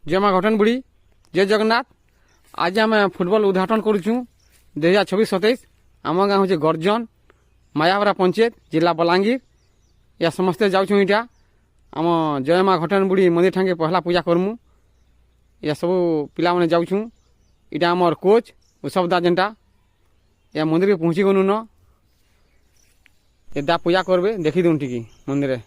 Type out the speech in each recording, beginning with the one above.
जय माँ घटन बुढ़ी जय जगन्नाथ। आज आम फुटबल उद्घाटन करुचु 2026-27। आम गाँ हूँ गर्जन मायावरा पंचायत जिला बलांगीर। या समस्ते जाऊँ इटा आम जय माँ घटन बुढ़ी मंदिर ठाके पहला पूजा करमु। या सब पिला माने जाऊँ इटा आमर कोच उत्सव दा जेनटा या मंदिर के पहुँची गनु न एदा पूजा करबे देखी दून टिकी मंदिर।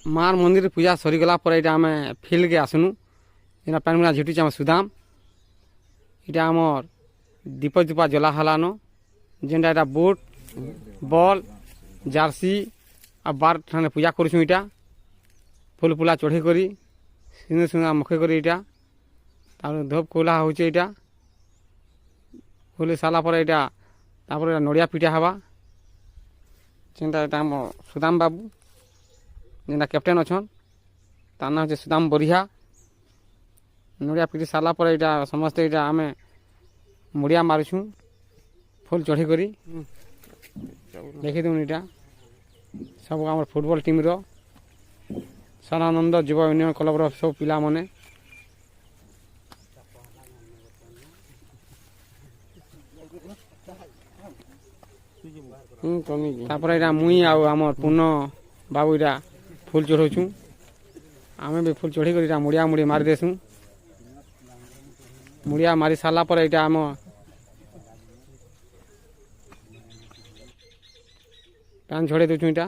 मार मंदिर पूजा सरीगला पर इटा आम फिल्ड के आसनु जेना पानी मिला झुटी आम सुदाम इटा आमर दीप दीपा जला हलानो जेनटा इटा बोट बॉल जार्सी आ बार ठाने पूजा करुछु। इटा फूल फुला चढ़े करी सिंदूर सिंदूर मखे करी इटा तार धूप कोला होचे इटा फूल साला पर इटा तापर नड़िया पिटा हवा जेनटा इटा आम सुदाम बाबू जेना कैप्टेन अच्छन तार ना होचे सुदाम बरिहा। नड़िया पिटी सारा पर इटा समस्ते इटा आमे मुड़िया मारुछू फुल चढ़ी करी देखी दून इटा सब आम फुटबल टीम रो सरानंद युवा यूनियन क्लब रो सब पिला माने तापर इटा मुई आउ आमर पूर्ण बाबू इटा फुल चढ़ाऊँ आमे भी फुल चढ़ी कर मुड़िया मुड़ी मारी देसु। मुड़िया मारी सारा पर इटा आम पान छड़े दूचु इटा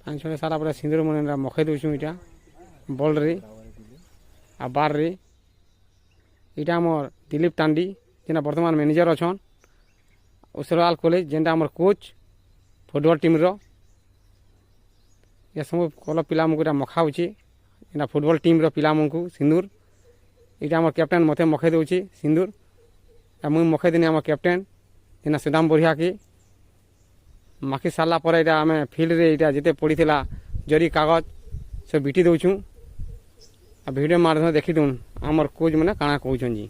पान छड़े सारा पर सिंदूर मन मखे दूचु इटा बॉल रे आ बार रे इटा आमर दिलीप टांडी जेना वर्तमान मैनेजर अच्छन उसराल कॉलेज जेनटा आमर कोच फुटबल टीम रो या सब कल पिला मुझे मखा होची इना फुटबल टीम रो पिला मुझको सिंदूर इटा आमर कैप्टेन मते मखे दउची सिंदूर आ मुई मखे दिने आमर कैप्टेन जेना सुदाम बरिहा की माखी सारा पर इटा आमे फील्ड रे इटा जेते पड़ी थिला जरी कागज सब बिटी दउछु आ वीडियो माध्यम देखि दून आमर कोच माने काना कहउछन जी।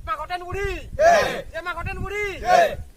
माँ घटन बुढ़ी जय माँ घटन बुढ़ी जय।